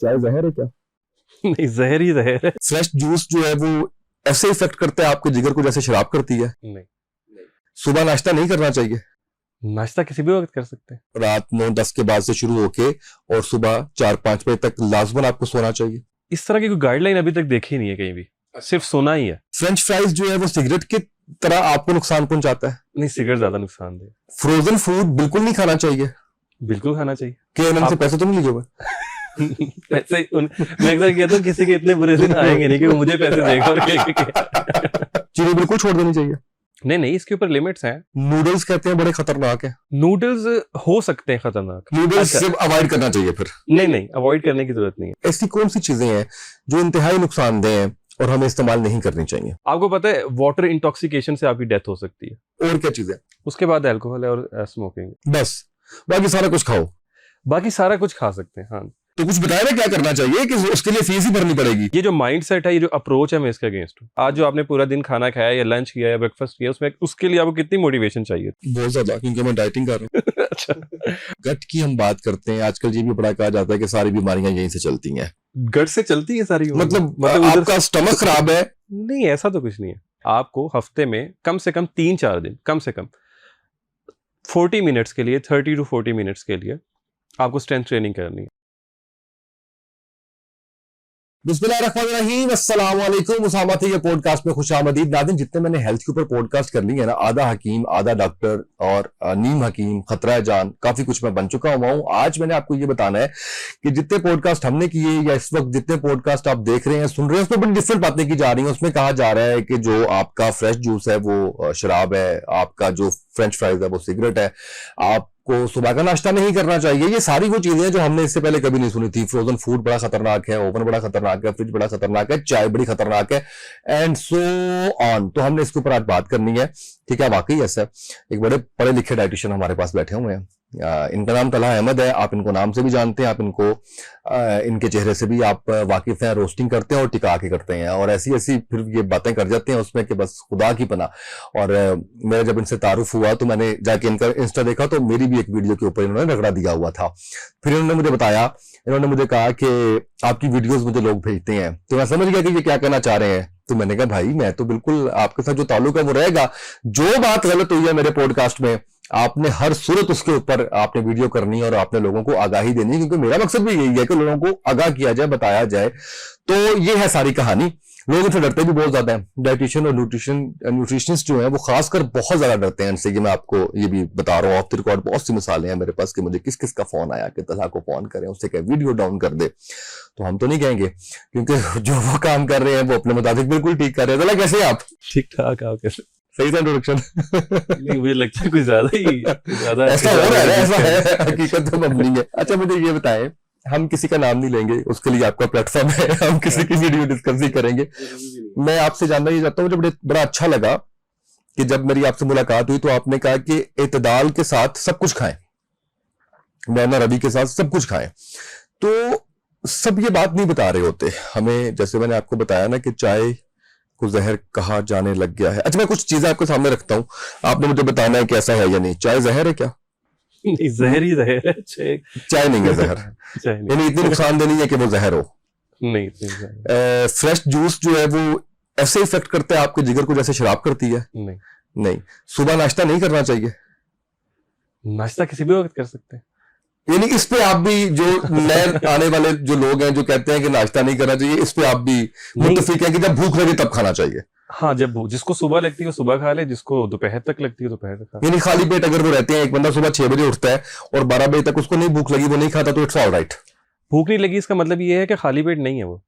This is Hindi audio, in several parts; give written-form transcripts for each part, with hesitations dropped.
चाय जहर है क्या? नहीं, जहर ही जहर है। फ्रेश जूस जो है वो ऐसे इफेक्ट करता है आपके जिगर को जैसे शराब करती है। नहीं, सुबह नाश्ता नहीं करना चाहिए। नाश्ता किसी भी वक्त कर सकते हैं। रात 9-10 के बाद से शुरू होके और सुबह 4-5 बजे तक लाजमन आपको सोना चाहिए। इस तरह की कोई गाइडलाइन अभी तक देखी नहीं है कहीं भी, सिर्फ सोना ही है। फ्रेंच फ्राइज जो है वो सिगरेट की तरह आपको नुकसान पहुंचाता है। नहीं, सिगरेट ज्यादा नुकसानदेह। फ्रोजन फूड बिल्कुल नहीं खाना चाहिए। बिल्कुल खाना चाहिए। क्या इन्होंने से पैसे तो नहीं लिए हुए? पैसे मैं अक्सर कहता हूँ किसी के इतने बुरे दिन आएंगे नहीं कि वो मुझे पैसे देगा और चीनी बिल्कुल छोड़ देनी चाहिए। नहीं, इसके ऊपर लिमिट्स हैं। नूडल्स कहते हैं बड़े खतरनाक है। नूडल्स हो सकते हैं खतरनाक। नूडल्स सिर्फ अवॉइड करना चाहिए फिर। नहीं, अवॉइड करने की जरूरत नहीं है। ऐसी कौन सी चीजें हैं जो इंतहाई नुकसानदेह हैं और हमें इस्तेमाल नहीं करनी चाहिए? आपको पता है वाटर इंटॉक्सिकेशन से आपकी डेथ हो सकती है। और क्या चीजें? उसके बाद अल्कोहल है और स्मोकिंग। बस, बाकी सारा कुछ खाओ। बाकी सारा कुछ खा सकते हैं। हाँ, तो कुछ बताया ना क्या करना चाहिए कि उसके लिए फीस ही भरनी पड़ेगी? ये जो माइंड सेट है, ये जो अप्रोच है, मैं इसके अगेंस्ट हूँ। आज जो आपने पूरा दिन खाना खाया या लंच किया या ब्रेकफास्ट किया, उसमें उसके लिए आपको कितनी मोटिवेशन चाहिए? बहुत ज्यादा, क्योंकि मैं डाइटिंग कर रहा हूँ। अच्छा, गट की हम बात करते हैं, आजकल ये भी बड़ा कहा जाता है कि सारी बीमारियां यहीं से चलती हैं। गट से चलती है सारी? मतलब आपका स्टमक खराब है? नहीं, ऐसा तो कुछ नहीं है। आपको हफ्ते में कम से कम 3-4 दिन, कम से कम 40 मिनट्स के लिए, 30 to 40 मिनट्स के लिए आपको स्ट्रेंथ ट्रेनिंग करनी है। बिस्मिल्लाहिर्रहमानिर्रहीम, अस्सलाम वालेकुम। उसामा थे ये पॉडकास्ट में खुशामदीद। नाज़रीन, जितने मैंने हेल्थ के ऊपर पॉडकास्ट कर ली है ना, आधा हकीम आधा डॉक्टर और नीम हकीम खतरा जान, काफी कुछ मैं बन चुका हुआ हूँ। आज मैंने आपको ये बताना है कि जितने पॉडकास्ट हमने किए या इस वक्त जितने पॉडकास्ट आप देख रहे हैं, सुन रहे हैं, उसमें बड़ी डिफरेंट बातें की जा रही हैं। उसमें कहा जा रहा है कि जो आपका फ्रेश जूस है वो शराब है, आपका जो फ्रेंच फ्राइज है वो सिगरेट है, आपको सुबह का नाश्ता नहीं करना चाहिए। ये सारी वो चीजें जो हमने इससे पहले कभी नहीं सुनी थी। फ्रोजन फूड बड़ा खतरनाक है, ओवन बड़ा खतरनाक है, फ्रिज बड़ा खतरनाक है, चाय बड़ी खतरनाक है, एंड सो ऑन। तो हमने इसके ऊपर आज बात करनी है कि क्या वाकई ऐसा है। एक बड़े पढ़े लिखे डाइटिशियन हमारे पास बैठे हुए हैं। इनका नाम तलहा अहमद है। आप इनको नाम से भी जानते हैं, आप इनको इनके चेहरे से भी आप वाकिफ हैं। रोस्टिंग करते हैं और टिका के करते हैं और ऐसी ऐसी फिर ये बातें कर जाते हैं उसमें कि बस खुदा की पनाह। और मेरा जब इनसे तारुफ हुआ तो मैंने जाके इनका इंस्टा देखा तो मेरी भी एक वीडियो के ऊपर इन्होंने रगड़ा दिया हुआ था। फिर इन्होंने मुझे बताया, इन्होंने मुझे कहा कि आपकी वीडियोस मुझे लोग भेजते हैं। तो मैं समझ गया कि ये क्या कहना चाह रहे हैं। तो मैंने कहा भाई मैं तो बिल्कुल आपके साथ जो ताल्लुक है वो रहेगा। जो बात गलत हुई है मेरे पॉडकास्ट में, आपने हर सूरत उसके ऊपर आपने वीडियो करनी है और आपने लोगों को आगाही देनी है, क्योंकि मेरा मकसद भी यही है कि लोगों को आगाह किया जाए, बताया जाए। तो ये है सारी कहानी। लोग इनसे डरते भी बहुत ज्यादा हैं। डाइटिशियन और न्यूट्रिशनिस्ट जो है वो खासकर बहुत ज्यादा डरते हैं इनसे। कि मैं आपको ये भी बता रहा हूँ ऑफ द रिकॉर्ड, बहुत सी मिसालें हैं मेरे पास कि मुझे किस किस का फोन आया कि तलहा को फोन करें, उससे क्या वीडियो डाउन कर दे। तो हम तो नहीं कहेंगे, क्योंकि जो वो काम कर रहे हैं वो अपने मुताबिक बिल्कुल ठीक कर रहे हैं। तलहा कैसे हैं आप? ठीक ठाक। आप कैसे? सही था इंट्रोडक्शन? नहीं, मुझे लगता है कुछ ज्यादा ऐसा हो रहा है, ऐसा है, हकीकत तो अपनी है। अच्छा मुझे ये बताएं, हम किसी का नाम नहीं लेंगे, उसके लिए आपका प्लेटफॉर्म है, हम किसी की वीडियो डिस्कस नहीं करेंगे। मैं आपसे जानना ये चाहता हूँ, मुझे बड़ा अच्छा लगा कि जब मेरी आपसे मुलाकात हुई तो आपने कहा कि इत्तेदाल के साथ सब कुछ खाएं, मैना रबी के साथ सब कुछ खाएं। तो सब ये बात नहीं बता रहे होते हमें। जैसे मैंने आपको बताया ना कि चाय को जहर कहा जाने लग गया है। अच्छा मैं कुछ चीजें आपके सामने रखता हूँ, आपने मुझे बताना है कि ऐसा है या नहीं। चाय जहर है क्या? नहीं, जहर ही जहर है। चाय नहीं है जहर, यानी इतनी नुकसानदेह नहीं है कि वो जहर हो। नहीं, फ्रेश जूस जो है वो ऐसे इफेक्ट करता है आपके जिगर को जैसे शराब करती है? नहीं। सुबह नाश्ता नहीं करना चाहिए। नाश्ता किसी भी वक्त कर सकते हैं। यानी इस पे आप भी, जो नए आने वाले जो लोग हैं जो कहते हैं कि नाश्ता नहीं करना चाहिए, इस पे आप भी मुत्तफिक हैं कि जब भूख लगे तब खाना चाहिए? हाँ, जब जिसको सुबह लगती है वो सुबह खा ले, जिसको दोपहर तक लगती है दोपहर तक खा ले। यानी खाली पेट अगर वो रहते हैं, एक बंदा सुबह 6 बजे उठता है और 12 बजे तक उसको नहीं भूख लगी, वो नहीं खाता, तो इट्स ऑल राइट। भूख नहीं लगी इसका मतलब ये है कि खाली पेट नहीं है वो।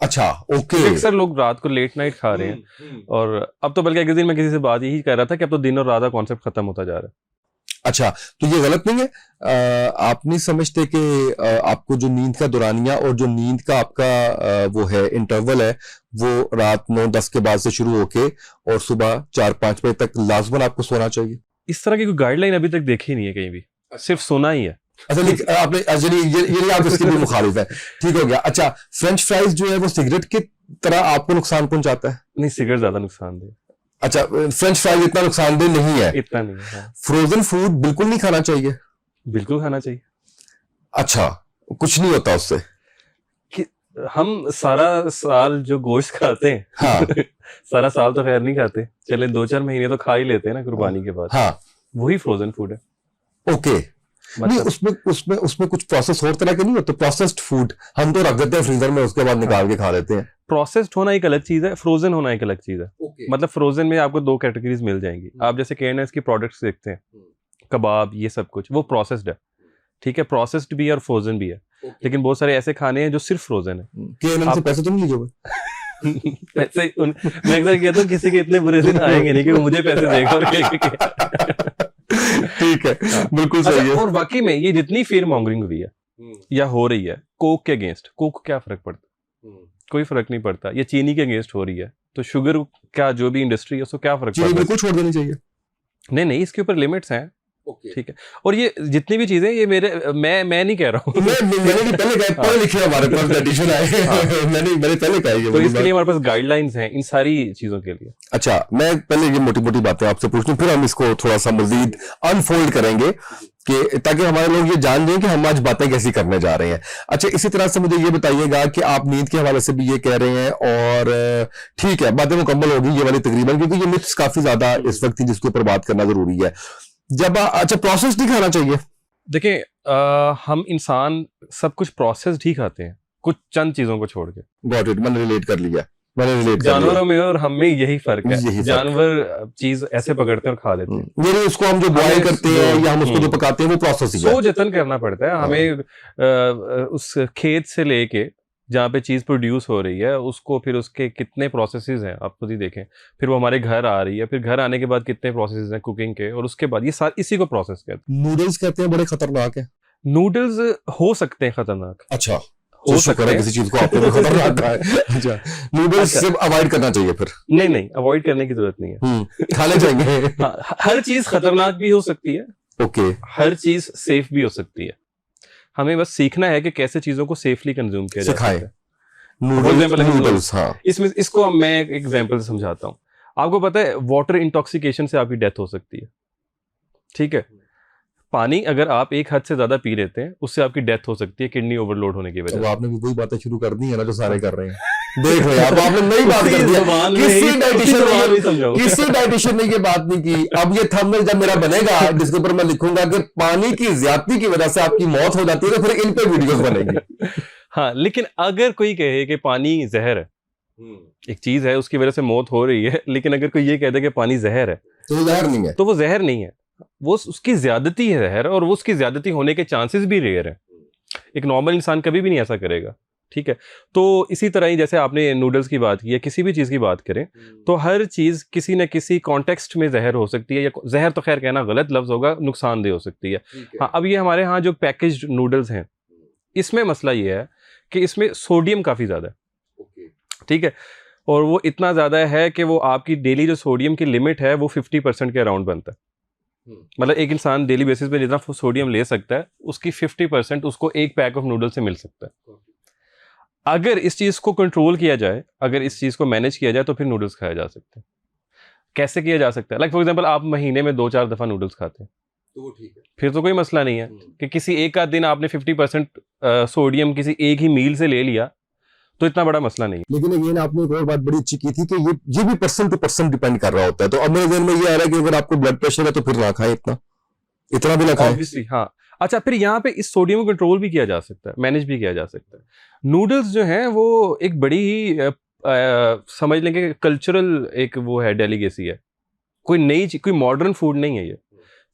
अच्छा, ओके। अक्सर लोग रात को लेट नाइट खा रहे हैं और अब तो बल्कि एक दिन मैं किसी से बात यही कर रहा था कि अब तो दिन और रात का कॉन्सेप्ट खत्म होता जा रहा है। अच्छा, तो ये गलत नहीं है? आप नहीं समझते कि आपको जो नींद का दौरानिया और जो नींद का आपका वो है इंटरवल है, वो रात 9-10 के बाद से शुरू होके और सुबह 4-5 बजे तक लाजमन आपको सोना चाहिए? इस तरह की कोई गाइडलाइन अभी तक देखी नहीं है कहीं भी, सिर्फ सोना ही है। अच्छा, आपने ये आप इसके भी मुखालिफ है, ठीक हो गया। अच्छा, फ्रेंच फ्राइज जो है वो सिगरेट की तरह आपको नुकसान पहुंचाता है? नहीं, सिगरेट ज्यादा नुकसानदेह। अच्छा, फ्रेंच फ्राइज इतना नुकसानदेह नहीं है? इतना नहीं है। फ्रोजन फूड बिल्कुल नहीं खाना चाहिए? बिल्कुल खाना चाहिए। अच्छा, कुछ नहीं होता उससे? हम सारा साल जो गोश्त खाते हैं हाँ सारा साल तो खैर नहीं खाते, चले 2-4 महीने तो खा ही लेते हैं ना कुर्बानी के बाद, हाँ वही फ्रोजन फूड है। ओके। नहीं मतलब उसमें उसमें उसमें कुछ प्रोसेस और तरह के नहीं होते? प्रोसेस्ड फूड हम तो रख देते हैं फ्रीजर में, उसके बाद निकाल के खा लेते हैं। प्रोसेस्ड होना एक अलग चीज है, फ्रोजन होना एक अलग चीज है। ओके मतलब फ्रोजन में आपको 2 कैटेगरीज मिल जाएंगी। आप जैसे KNS की प्रोडक्ट्स देखते हैं, कबाब, ये सब कुछ वो प्रोसेस्ड है, ठीक है, प्रोसेस्ड भी है और फ्रोजन भी है। लेकिन बहुत सारे ऐसे खाने हैं जो सिर्फ फ्रोजन है। KNN से पैसे तो नहीं लीजिए पैसे मैं अक्सर कहता हूँ किसी के इतने बुरे दिन आएंगे नहीं कि वो मुझे पैसे देगा और ठीक है, बिल्कुल सही है। और वाकई में ये जितनी फेयर मॉन्गरिंग हुई है या हो रही है कोक के अगेंस्ट, कोक को क्या फर्क पड़ता? कोई फर्क नहीं पड़ता। ये चीनी के अगेंस्ट हो रही है, तो शुगर का जो भी इंडस्ट्री है उसको क्या फर्क चीनी पड़ता है? बिल्कुल छोड़ देनी चाहिए। नहीं, इसके ऊपर लिमिट्स हैं, ठीक है। और ये जितनी भी चीजें, ये मैं नहीं कह रहा हूँ मैंने पहले कहा, पढ़े लिखे हमारे पास डाइटिशियन आए मैंने पहले कहा ये तो इसके लिए हमारे पास गाइडलाइंस हैं इन सारी चीजों के लिए। अच्छा, मैं पहले ये मोटी मोटी बातें आपसे पूछ लूं, फिर हम इसको थोड़ा सा मजीद अनफोल्ड करेंगे कि ताकि हमारे लोग ये जान जाएं कि हम आज बातें कैसी करने जा रहे हैं। अच्छा, इसी तरह से मुझे ये बताइएगा कि आप नींद के हवाले से भी ये कह रहे हैं, और ठीक है, बातें मुकम्मल होगी ये वाली तकरीबन, क्योंकि ये मिथ्स काफी ज्यादा इस वक्त जिसके ऊपर बात करना जरूरी है। जब अच्छा, प्रोसेस नहीं खाना चाहिए? देखिए हम इंसान सब कुछ प्रोसेस्ड ही खाते हैं, कुछ चंद चीजों को छोड़ के। गॉट इट, मैंने रिलेट कर लिया। जानवरों में और हम में यही फर्क है। यही फर्क। जानवर चीज ऐसे पकड़ते हैं और खा लेते हैं, ये उसको हम जो बॉयल करते हैं या हम उसको जो पकाते हैं वो प्रोसेस ही है। सो जतन करना पड़ता है हमें उस खेत से लेके जहाँ पे चीज प्रोड्यूस हो रही है उसको, फिर उसके कितने प्रोसेसेस हैं आप खुद ही देखें, फिर वो हमारे घर आ रही है, फिर घर आने के बाद कितने प्रोसेसेस हैं कुकिंग के, और उसके बाद ये सारे इसी को प्रोसेस कहते हैं। नूडल्स कहते हैं बड़े खतरनाक है। नूडल्स हो सकते हैं खतरनाक, अच्छा, हो सकता है किसी चीज को आपने भी खतरनाक कहा है। अच्छा, नूडल्स से अवॉइड करना चाहिए फिर? नहीं, अवॉइड करने की जरूरत नहीं है, खाने चाहिए। हाँ, हर चीज खतरनाक भी हो सकती है, ओके, हर चीज सेफ भी हो सकती है। हमें बस सीखना है कि कैसे चीजों को सेफली कंज्यूम किया जा सकता है। नूडल्स, हाँ। इसमें इसको मैं एक एग्जांपल से समझाता हूँ। आपको पता है वाटर इंटॉक्सिकेशन से आपकी डेथ हो सकती है, ठीक है। पानी अगर आप एक हद से ज्यादा पी लेते हैं उससे आपकी डेथ हो सकती है किडनी ओवरलोड होने की वजह से। आपने भी वही बातें शुरू कर दी है ना जो सारे कर रहे हैं। देख रहे हैं आपने नई बात कर दी, किसी डाइटिशियन ने ये बात नहीं की। अब ये थंबनेल जब मेरा बनेगा जिसके ऊपर मैं लिखूंगा कि पानी की ज्यादती की वजह से आपकी मौत हो जाती है, तो फिर इन पे वीडियोस बनेगी। हाँ, लेकिन अगर कोई कहे कि पानी जहर है, एक चीज है उसकी वजह से मौत हो रही है, लेकिन अगर कोई ये कह दे कि पानी जहर है तो वो जहर नहीं है, तो वो जहर नहीं है, वो उसकी ज्यादती है जहर, और वो उसकी ज्यादती होने के चांसेस भी रेयर है। एक नॉर्मल इंसान कभी भी नहीं ऐसा करेगा, ठीक है। तो इसी तरह ही जैसे आपने नूडल्स की बात की है, किसी भी चीज की बात करें तो हर चीज किसी न किसी कॉन्टेक्स्ट में जहर हो सकती है, या जहर तो खैर कहना गलत लफ्ज होगा, नुकसानदेह हो सकती है। हाँ, अब ये हमारे यहाँ जो पैकेज्ड नूडल्स हैं इसमें मसला ये है कि इसमें सोडियम काफी ज्यादा है, ठीक है, और वो इतना ज्यादा है कि वो आपकी डेली जो सोडियम की लिमिट है वो 50% के अराउंड बनता है। मतलब एक इंसान डेली बेसिस पे जितना सोडियम ले सकता है उसकी 50% उसको एक पैक ऑफ नूडल से मिल सकता है। अगर इस चीज को कंट्रोल किया जाए, अगर इस चीज को मैनेज किया जाए, तो फिर नूडल्स खाए जा सकते हैं। कैसे किया जा सकता है? लाइक फॉर एग्जांपल आप महीने में 2-4 दफा नूडल्स खाते हैं तो ठीक है, फिर तो कोई मसला नहीं है कि किसी एक आध दिन आपने 50% सोडियम किसी एक ही मील से ले लिया तो इतना बड़ा मसला नहीं। लेकिन अगेन आपने एक और बात बड़ी अच्छी की थी कि ये भी पर्सन टू पर्सन डिपेंड कर रहा होता है। तो अब मेरे ध्यान में ये आ रहा है कि अगर आपको ब्लड प्रेशर है तो फिर ना खाएं, इतना भी ना खाएं। ऑब्वियसली हाँ। अच्छा, फिर यहाँ पे इस सोडियम को कंट्रोल भी किया जा सकता है, मैनेज भी किया जा सकता है। नूडल्स जो हैं वो एक बड़ी ही समझ लेंगे कल्चरल एक वो है, डेलीगेसी है, कोई नई कोई मॉडर्न फूड नहीं है ये।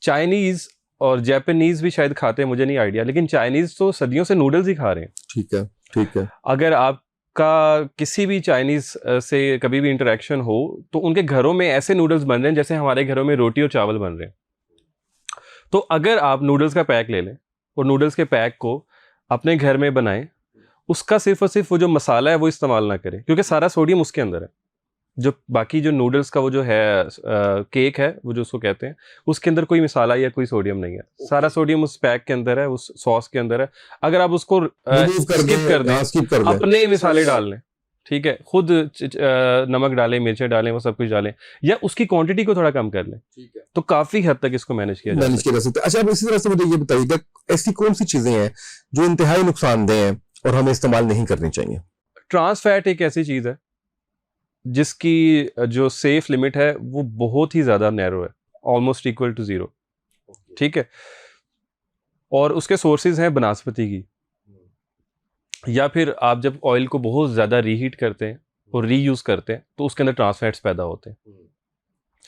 चाइनीज और जापानीज भी शायद खाते हैं, मुझे नहीं आइडिया, लेकिन चाइनीज तो सदियों से नूडल्स ही खा रहे हैं। ठीक है। अगर आपका किसी भी चाइनीज से कभी भी इंटरेक्शन हो तो उनके घरों में ऐसे नूडल्स बन रहे हैं जैसे हमारे घरों में रोटी और चावल बन रहे हैं। तो अगर आप नूडल्स का पैक ले लें और नूडल्स के पैक को अपने घर में बनाएं, उसका सिर्फ और सिर्फ वो जो मसाला है वो इस्तेमाल ना करें, क्योंकि सारा सोडियम उसके अंदर है। जो बाकी जो नूडल्स का वो जो है केक है, वो जो उसको कहते हैं, उसके अंदर कोई मसाला या कोई सोडियम नहीं है। सारा सोडियम उस पैक के अंदर है, उस सॉस के अंदर है। अगर आप उसको स्किप कर दें, अपने मसाले डाल लें, ठीक है, खुद नमक डालें, मिर्चें डालें, वो सब कुछ डालें, या उसकी क्वांटिटी को थोड़ा कम कर लें, ठीक है, तो काफी हद तक इसको मैनेज किया जा सकता है। अच्छा, अब इसी तरह से मुझे ये बताइएगा ऐसी कौन सी चीजें हैं जो इंतहाई नुकसानदेह हैं और हमें इस्तेमाल नहीं करनी चाहिए? ट्रांस फैट एक ऐसी चीज़ है जिसकी जो सेफ लिमिट है वो बहुत ही ज़्यादा नैरो है, ऑलमोस्ट इक्वल टू 0, ठीक है। और उसके सोर्सेज हैं बनस्पति की, या फिर आप जब ऑयल को बहुत ज़्यादा रीहीट करते हैं और रीयूज़ करते हैं तो उसके अंदर ट्रांस फैट्स पैदा होते हैं।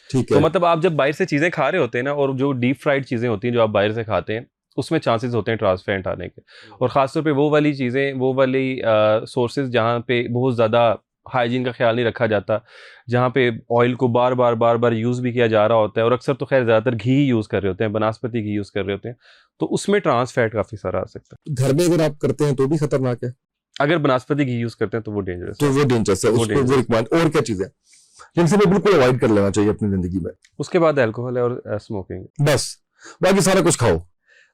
ठीक तो है। मतलब आप जब बाहर से चीज़ें खा रहे होते हैं ना, और जो डीप फ्राइड चीज़ें होती हैं जो आप बाहर से खाते हैं, उसमें चांसेस होते हैं ट्रांस फैट आने के। और ख़ासतौर पे वो वाली चीज़ें, वो वाली सोर्सेज जहाँ पे बहुत ज़्यादा हाइजीन का ख्याल नहीं रखा जाता, जहाँ पे ऑयल को बार बार यूज़ भी किया जा रहा होता है, और अक्सर तो खैर ज़्यादातर घी ही यूज़ कर रहे होते हैं, बनस्पति घी यूज़ कर रहे होते हैं, तो उसमें ट्रांस फैट काफ़ी सारा आ सकता है। घर में अगर आप करते हैं तो भी खतरनाक है? अगर बनस्पति घी यूज़ करते हैं तो वो डेंजरस तो है। वो डेंजरस है, वो उसको वो dangerous। रिकमेंड। और क्या चीजें जिनसे हमें बिल्कुल अवॉइड कर लेना चाहिए अपनी जिंदगी में? उसके बाद अल्कोहल है और स्मोकिंग। बस, बाकी सारा कुछ खाओ?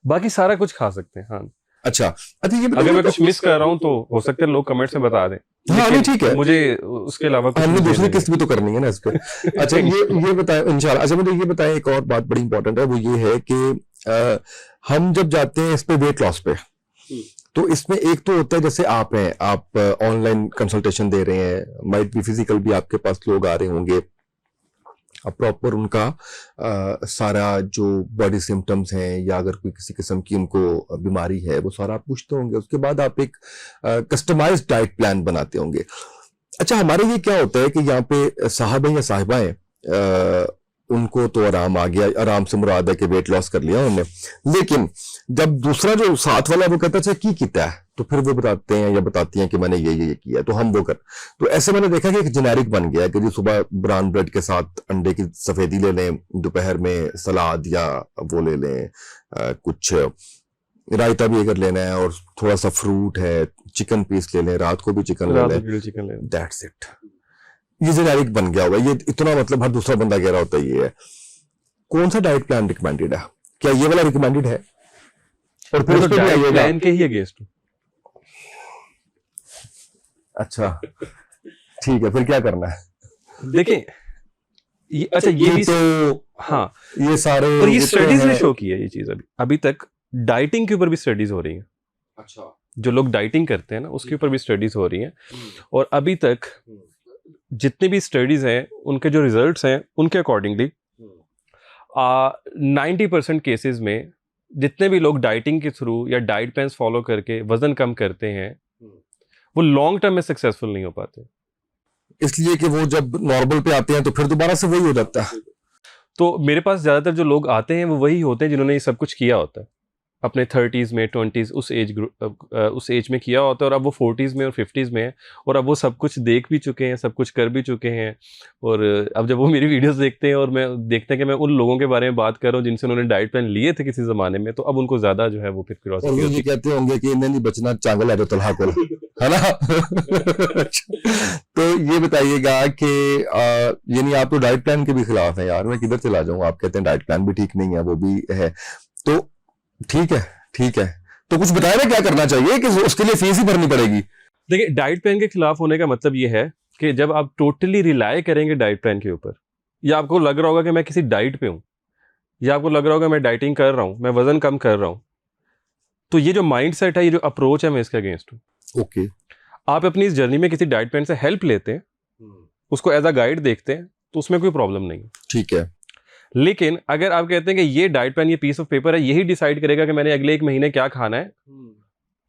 बाकी सारा कुछ खा सकते हैं, हाँ। अच्छा अच्छा, ये अगर मैं कुछ मिस कर रहा हूँ तो हो सकता है लोग कमेंट्स में बता दें। हाँ नहीं, लेकिन ठीक है, मुझे उसके अलावा कुछ हमने नहीं दूसरी देना किस्त भी तो करनी है ना इस पे। अच्छा, ये बताएं इंशाल्लाह। अच्छा, मुझे ये बताएं, एक और बात बड़ी इंपॉर्टेंट है, वो ये है कि हम जब जाते हैं इस पे वेट लॉस पे, तो इसमें एक तो होता है जैसे आप हैं, आप ऑनलाइन कंसल्टेशन दे रहे हैं, माइट भी फिजिकल भी आपके पास लोग आ रहे होंगे, अब प्रॉपर उनका सारा जो बॉडी सिम्टम्स हैं या अगर कोई किसी किस्म की उनको बीमारी है वो सारा आप पूछते होंगे। उसके बाद आप एक कस्टमाइज्ड डाइट प्लान बनाते होंगे। अच्छा, हमारे ये क्या होता है कि यहाँ पे साहब हैं या साहिबाएं, उनको तो आराम आ गया, आराम से मुराद है कि वेट लॉस कर लिया उन्होंने, लेकिन जब दूसरा जो साथ वाला वो कहता है की किया है, तो फिर वो बताते हैं या बताती हैं कि मैंने ये किया, तो हम वो कर। तो ऐसे मैंने देखा कि एक जेनेरिक बन गया कि जी सुबह ब्राउन ब्रेड के साथ अंडे की सफेदी ले लें, दोपहर में सलाद या वो ले लें, कुछ रायता भी अगर लेना है, और थोड़ा सा फ्रूट है, चिकन पीस ले लें, रात को भी चिकन ले लें, दैट्स इट। ये जेनेरिक बन गया हुआ, ये इतना मतलब हर दूसरा बंदा कह रहा होता है ये है। कौन सा डाइट प्लान रिकमेंडेड है? क्या ये वाला रिकमेंडेड है? और फिर तो डाइट प्लान के ही अगेंस्ट हूं। अच्छा ठीक है, फिर क्या करना है? देखें, अच्छा ये भी तो हाँ, ये सारे, और ये स्टडीज ने शो की है ये चीज। अभी तक डाइटिंग के ऊपर भी स्टडीज हो रही हैं। अच्छा, जो लोग डाइटिंग करते हैं ना, उसके ऊपर भी स्टडीज हो रही हैं। और अभी तक जितनी भी स्टडीज हैं, उनके जो रिजल्ट्स हैं, उनके अकॉर्डिंगली 90% केसेस में जितने भी लोग डाइटिंग के थ्रू या डाइट प्लान्स फॉलो करके वजन कम करते हैं, वो लॉन्ग टर्म में सक्सेसफुल नहीं हो पाते। इसलिए कि वो जब नॉर्मल पे आते हैं तो फिर दोबारा से वही हो जाता है। तो मेरे पास ज़्यादातर जो लोग आते हैं वो वही होते हैं जिन्होंने ये सब कुछ किया होता है अपने 30s में, 20s, उस एज में किया होता है, और अब वो 40s में और 50s में है, और अब वो सब कुछ देख भी चुके हैं, सब कुछ कर भी चुके हैं। और अब जब वो मेरी वीडियोस देखते हैं और मैं देखते हैं कि मैं उन लोगों के बारे में बात कर रहा हूँ जिनसे उन्होंने डाइट प्लान लिए थे किसी ज़माने में, तो अब उनको ज़्यादा जो है वो फिर और क्यूरियोसिटी वो होती ये कहते होंगे कि इन्हें नहीं बचना, चांगल है जो तलहा को, है ना? तो ये बताइएगा कि यानी आप तो डाइट प्लान के भी खिलाफ हैं यार, मैं किधर चला जाऊँ? आप कहते हैं डाइट प्लान भी ठीक नहीं है, वो भी है, तो ठीक है, ठीक है, तो कुछ बताए ना क्या करना चाहिए कि उसके लिए फीस ही भरनी पड़ेगी? देखिए, डाइट प्लान के खिलाफ होने का मतलब ये है कि जब आप टोटली रिलाय करेंगे डाइट प्लान के ऊपर, या आपको लग रहा होगा कि मैं किसी डाइट पे हूँ, या आपको लग रहा होगा मैं डाइटिंग कर रहा हूँ, मैं वजन कम कर रहा हूँ, तो ये जो माइंडसेट है, ये जो अप्रोच है, मैं इसके अगेंस्ट हूँ। ओके, आप अपनी इस जर्नी में किसी डाइट प्लान से हेल्प लेते हैं, उसको एज अ गाइड देखते हैं, तो उसमें कोई प्रॉब्लम नहीं है। ठीक है। लेकिन अगर आप कहते हैं कि ये डाइट प्लान, ये पीस ऑफ पेपर है, यही डिसाइड करेगा कि मैंने अगले 1 महीने क्या खाना है,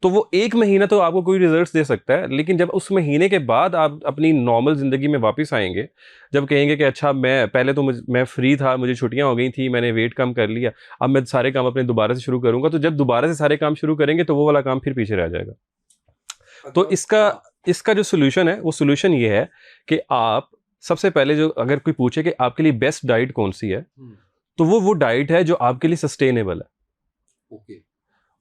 तो वो 1 महीना तो आपको कोई रिजल्ट्स दे सकता है, लेकिन जब उस महीने के बाद आप अपनी नॉर्मल जिंदगी में वापस आएंगे, जब कहेंगे कि अच्छा मैं पहले तो मैं फ्री था, मुझे छुट्टियां हो गई थी, मैंने वेट कम कर लिया, अब मैं सारे काम अपने दोबारा से शुरू करूंगा, तो जब दोबारा से सारे काम शुरू करेंगे तो वो वाला काम फिर पीछे रह जाएगा। तो इसका जो सोल्यूशन है, वो सोल्यूशन ये है कि आप सबसे पहले, जो अगर कोई पूछे कि आपके लिए बेस्ट डाइट कौन सी है, तो वो डाइट है जो आपके लिए सस्टेनेबल है। ओके,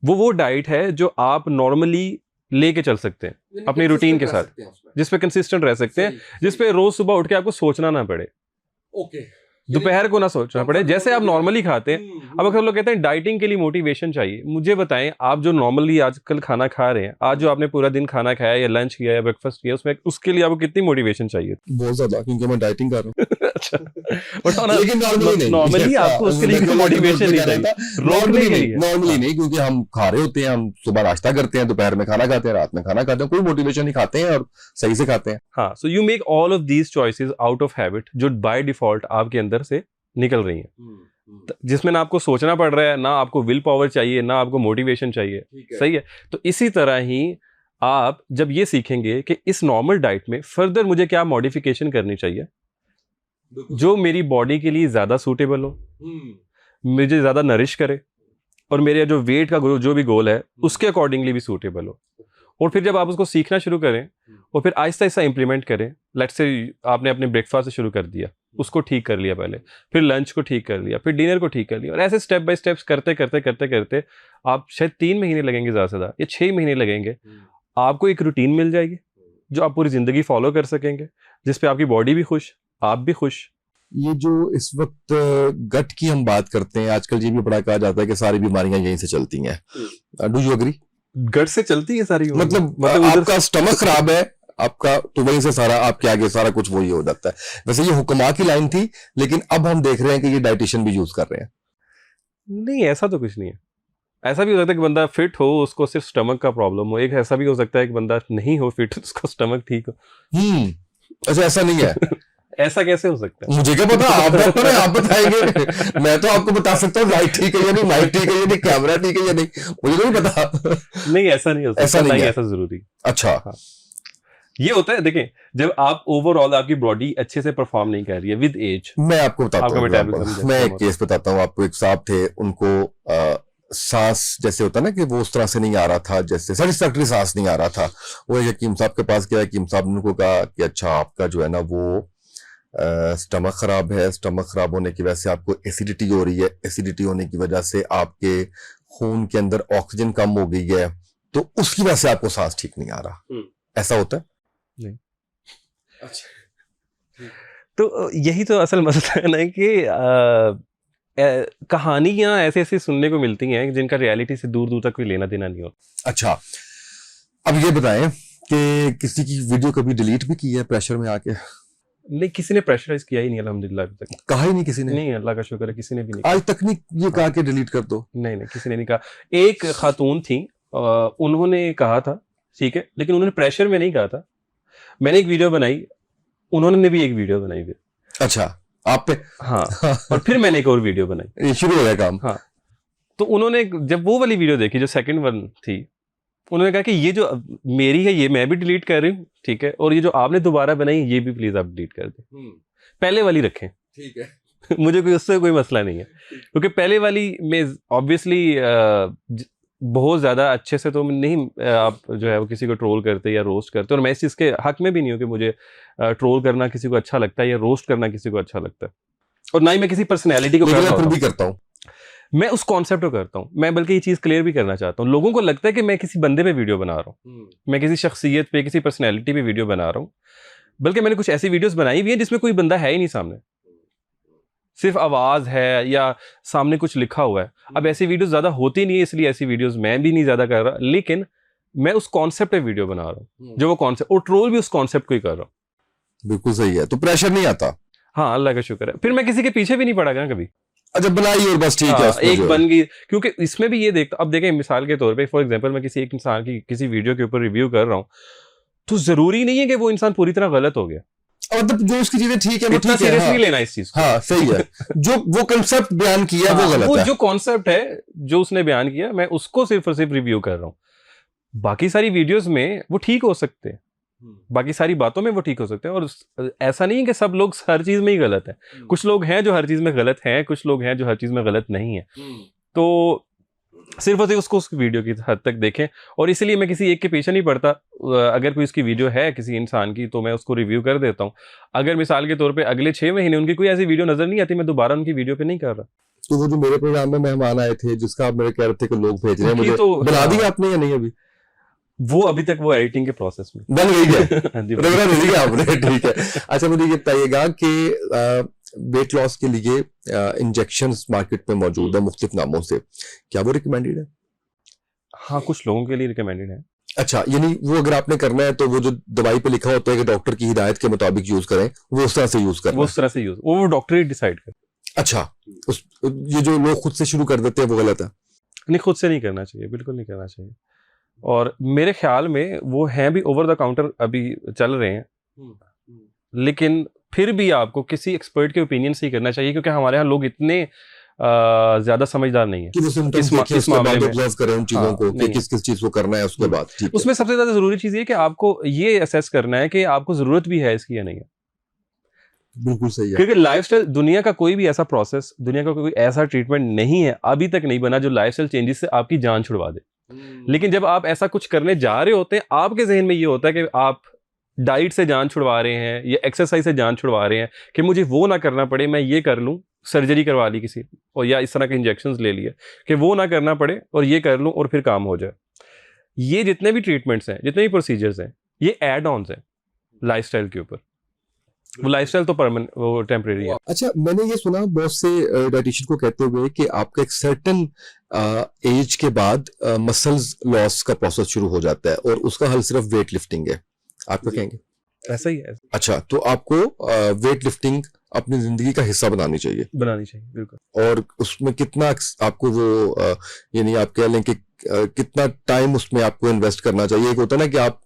वो डाइट है जो आप नॉर्मली लेके चल सकते हैं अपनी रूटीन के साथ, जिस पे कंसिस्टेंट रह सकते हैं, जिस पे रोज सुबह उठ के आपको सोचना ना पड़े। ओके, दोपहर को ना सोचना पड़े, जैसे आप नॉर्मली खाते हैं। अब अगर लोग कहते हैं डाइटिंग के लिए मोटिवेशन चाहिए, मुझे बताएं आप जो नॉर्मली आजकल खाना खा रहे हैं, आज जो आपने पूरा दिन खाना खाया या लंच किया या ब्रेकफास्ट किया, उसमें उसके लिए आपको कितनी मोटिवेशन चाहिए? बहुत ज्यादा, क्योंकि मैं डाइटिंग कर रहा हूँ। अच्छा, लेकिन नॉर्मली आपको उसके लिए मोटिवेशन नहीं चाहिए, रोकने के लिए। नॉर्मली नहीं, क्योंकि हम खा रहे होते हैं, हम सुबह नाश्ता करते हैं, दोपहर में खाना खाते हैं, रात में खाना खाते हैं, कोई मोटिवेशन नहीं, खाते हैं और सही से खाते हैं। हाँ, so you make all of these choices out of habit, जो बाय डिफॉल्ट आपके अंदर से निकल रही हैं, जिसमें ना आपको सोचना पड़ रहा है, ना आपको विल पावर चाहिए, ना आपको मोटिवेशन चाहिए। सही है। तो इसी तरह ही आप जब ये सीखेंगे कि इस नॉर्मल डाइट में फर्दर मुझे क्या मॉडिफिकेशन करनी चाहिए जो मेरी बॉडी के लिए ज्यादा सूटेबल हो, मुझे ज्यादा नरिश करे और मेरे जो वेट का जो भी गोल है उसके अकॉर्डिंगली भी सूटेबल हो, और फिर जब आप उसको सीखना शुरू करें और फिर आहिस्ता आहिस्ता इंप्लीमेंट करें। लेट्स से आपने अपने ब्रेकफास्ट से शुरू कर दिया, उसको ठीक कर लिया पहले, फिर लंच को ठीक कर लिया, फिर डिनर को ठीक कर लिया, और ऐसे स्टेप बाय स्टेप्स करते करते करते करते आप शायद 3 महीने लगेंगे ज़्यादा से ज़्यादा, या 6 महीने लगेंगे, आपको एक रूटीन मिल जाएगी जो आप पूरी ज़िंदगी फॉलो कर सकेंगे, जिसपे आपकी बॉडी भी खुश, आप भी खुश। ये जो इस वक्त गट की हम बात करते हैं, आजकल ये भी बड़ा कहा जाता है कि सारी बीमारियां यहीं से चलती हैं। Do you agree? गट से चलती है सारी, मतलब आपका स्टमक खराब है आपका, तो वहीं से सारा आपके आगे सारा कुछ वही हो जाता है। वैसे ये हुक्मा की लाइन थी, लेकिन अब हम देख रहे हैं कि ये डाइटिशियन भी यूज कर रहे हैं। नहीं, ऐसा तो कुछ नहीं है। ऐसा भी हो सकता है कि बंदा फिट हो, उसको सिर्फ स्टमक का प्रॉब्लम हो। एक ऐसा भी हो सकता है कि बंदा नहीं हो फिट, उसको स्टमक ठीक हो। अच्छा, ऐसा नहीं है। ऐसा कैसे हो सकता है? मुझे क्या पता, आप डॉक्टर हैं, आप बताएंगे। मैं तो आपको बता सकता हूँ लाइट ठीक है या नहीं, माइक ठीक है या नहीं, कैमरा ठीक है या नहीं, मुझे तो नहीं पता। नहीं, ऐसा नहीं हो सकता, ऐसा नहीं है, ऐसा जरूरी। अच्छा, हाँ। ये होता है, देखें, जब आप ओवरऑल आपकी बॉडी अच्छे से परफॉर्म नहीं कर रही है विद एज। मैं आपको बताता हूँ, मैं एक केस बताता हूँ आपको। एक साहब थे, उनको सांस जैसे होता है ना कि वो उस तरह से नहीं आ रहा था, जैसे सेटिस्फैक्टरी सांस नहीं आ रहा था। वो एक हकीम साहब के पास गया, हकीम साहब ने उनको कहा कि अच्छा, आपका जो है ना वो स्टमक खराब है, स्टमक खराब होने की वजह से आपको एसिडिटी हो रही है, एसिडिटी होने की वजह से आपके खून के अंदर ऑक्सीजन कम हो गई है, तो उसकी वजह से आपको सांस ठीक नहीं आ रहा। ऐसा होता है? नहीं। अच्छा, तो यही तो असल मसला है ना कि कहानियां ऐसे ऐसे सुनने को मिलती हैं जिनका रियलिटी से दूर दूर तक कोई लेना देना नहीं होता। अच्छा, अब ये बताएं कि किसी की वीडियो कभी डिलीट भी की है प्रेशर में आके? नहीं, किसी ने प्रेशराइज किया ही नहीं अल्हम्दुलिल्लाह अभी तक। कहा ही नहीं किसी ने? नहीं, अल्लाह का शुक्र है, किसी ने भी नहीं आज तक नहीं ये कहा कि डिलीट कर दो? नहीं, किसी ने नहीं कहा। एक खातून थी, उन्होंने कहा था, ठीक है, लेकिन उन्होंने प्रेशर में नहीं कहा था। मैंने एक वीडियो बनाई, उन्होंने भी एक वीडियो बनाई फिर। अच्छा, आप पे? हाँ। और फिर मैंने एक और वीडियो बनाई, शुरू हो गया काम। हाँ। तो उन्होंने जब वो वाली वीडियो देखी जो सेकंड वन थी, उन्होंने कहा कि ये जो मेरी है ये मैं भी डिलीट कर रही हूँ, ठीक है, और ये जो आपने दोबारा बनाई ये भी प्लीज आप डिलीट कर दें, पहले वाली रखें, ठीक है। मुझे कोई उससे कोई मसला नहीं है, क्योंकि पहले वाली में ऑब्वियसली बहुत ज्यादा अच्छे से तो नहीं आप जो है वो किसी को ट्रोल करते या रोस्ट करते, और मैं इस चीज के हक में भी नहीं हूँ कि मुझे ट्रोल करना किसी को अच्छा लगता है या रोस्ट करना किसी को अच्छा लगता है, और ना ही मैं किसी पर्सनैलिटी को करता हूँ। मैं उस कॉन्सेप्ट को करता हूँ। मैं बल्कि ये चीज क्लियर भी करना चाहता हूँ। लोगों को लगता है कि मैं किसी बंदे पे वीडियो बना रहा हूँ, मैं किसी शख्सियत पे, किसी पर्सनैलिटी पे वीडियो बना रहा हूँ, बल्कि मैंने कुछ ऐसी वीडियोस बनाई हुई है जिसमें कोई बंदा है ही नहीं सामने, सिर्फ आवाज है या सामने कुछ लिखा हुआ है। अब ऐसी वीडियोस ज्यादा होती नहीं है, इसलिए ऐसी वीडियोस मैं भी नहीं ज्यादा कर रहा, लेकिन मैं उस कॉन्सेप्ट पे वीडियो बना रहा हूँ, जो वो कॉन्सेप्ट, और ट्रोल भी उस कॉन्सेप्ट को ही कर रहा हूँ। बिल्कुल सही है, तो प्रेशर नहीं आता। हाँ, अल्लाह का शुक्र है। फिर मैं किसी के पीछे भी नहीं पड़ा ना कभी। अच्छा, बनाई और बस, ठीक है, एक बन गई। क्योंकि इसमें भी ये देखता, अब देखें मिसाल के तौर पे, फॉर एग्जांपल मैं किसी एक इंसान की किसी वीडियो के ऊपर रिव्यू कर रहा हूँ, तो जरूरी नहीं है कि वो इंसान पूरी तरह गलत हो गया। मतलब जो उसकी चीजें ठीक है, वो इतना सीरियसली लेना इस चीज को। हाँ, सही है। जो वो कांसेप्ट बयान किया वो गलत है। वो जो कॉन्सेप्ट है जो उसने बयान किया, मैं उसको सिर्फ और सिर्फ रिव्यू कर रहा हूँ। बाकी सारी वीडियोस में वो ठीक हो सकते हैं, बाकी सारी बातों में वो ठीक हो सकते हैं, और ऐसा नहीं है कि सब लोग हर चीज में ही गलत है। कुछ लोग हैं जो हर चीज में गलत हैं, कुछ लोग हैं जो हर चीज में गलत नहीं है। तो सिर्फ और सिर्फ उसको उस वीडियो की हद तक देखें, और इसलिए मैं किसी एक के पीछे नहीं पड़ता। अगर कोई उसकी वीडियो है किसी इंसान की, तो मैं उसको रिव्यू कर देता हूँ। अगर मिसाल के तौर पे अगले 6 महीने उनकी कोई ऐसी वीडियो नजर नहीं आती, मैं दोबारा उनकी वीडियो पे नहीं कर रहा। तो वो जो मेरे प्रोग्राम में मेहमान आए थे, जिसका आप मेरे कह रहे थे कि लोग भेज रहे हैं, मुझे तो बना दिया आपने या नहीं? अभी वो अभी तक वो एडिटिंग के प्रोसेस में बन गई है। आपने, ठीक है। अच्छा, मुझे ये बताइएगा कि वेट लॉस के लिए इंजेक्शंस मार्केट में मौजूद है मुख्तलिफ नामों से, क्या वो रिकमेंडेड है? हाँ, कुछ लोगों के लिए रिकमेंडेड है। अच्छा, यानी वो अगर आपने करना है तो वो जो दवाई पे लिखा होता है कि डॉक्टर की हिदायत के मुताबिक यूज करें, वो उस तरह से यूज करना वो है। उस तरह से यूज, वो डॉक्टर ही डिसाइड करे। अच्छा, ये जो लोग खुद से शुरू कर देते हैं वो गलत है? नहीं, खुद से नहीं करना चाहिए, बिल्कुल नहीं करना चाहिए। और मेरे ख्याल में वो हैं भी ओवर द काउंटर अभी चल रहे हैं, लेकिन फिर भी आपको किसी एक्सपर्ट के ओपिनियन से ही करना चाहिए, क्योंकि हमारे यहाँ लोग इतने ज्यादा समझदार नहीं है कि वो सिम्टम्स देखें, इस उसके मामले बाद में। ऑब्जर्व करें उन चीजों हाँ, को कि नहीं। किस किस चीज को करना है उसके बाद। ठीक है, उसमें सबसे ज्यादा जरूरी चीज ये है कि आपको ये असेस करना है कि आपको जरूरत भी है इसकी या नहीं है। बिल्कुल सही है। क्योंकि लाइफस्टाइल, दुनिया का कोई भी ऐसा प्रोसेस, दुनिया का कोई ऐसा ट्रीटमेंट नहीं है, अभी तक नहीं बना जो लाइफस्टाइल चेंजेस से आपकी जान छुड़वा दे। लेकिन जब आप ऐसा कुछ करने जा रहे होते हैं, आपके जहन में ये होता है कि आप डाइट से जान छुड़वा रहे हैं या एक्सरसाइज से जान छुड़वा रहे हैं कि मुझे वो ना करना पड़े, मैं ये कर लूं, सर्जरी करवा ली किसी, और या इस तरह के इंजेक्शंस ले लिए कि वो ना करना पड़े और ये कर लूं और फिर काम हो जाए। ये जितने भी ट्रीटमेंट्स हैं, जितने भी प्रोसीजर्स हैं, ये एड ऑन्स हैं लाइफस्टाइल के ऊपर। वो लाइफस्टाइल तो परमानेंट, वो टेम्परेरी है। अच्छा, मैंने ये सुना बहुत से डाइटिशियन को कहते हुए कि आपका एक सर्टेन एज के बाद मसल्स लॉस का प्रोसेस शुरू हो जाता है और उसका हल सिर्फ वेट लिफ्टिंग है। आप क्या कहेंगे? ऐसा ही है, अच्छा, तो आपको वेट लिफ्टिंग अपनी जिंदगी का हिस्सा बनानी चाहिए। बनानी चाहिए, बिल्कुल। और उसमें कितना आपको वो यानी आप कह लें कि कितना टाइम उसमें आपको इन्वेस्ट करना चाहिए? एक होता है ना कि आप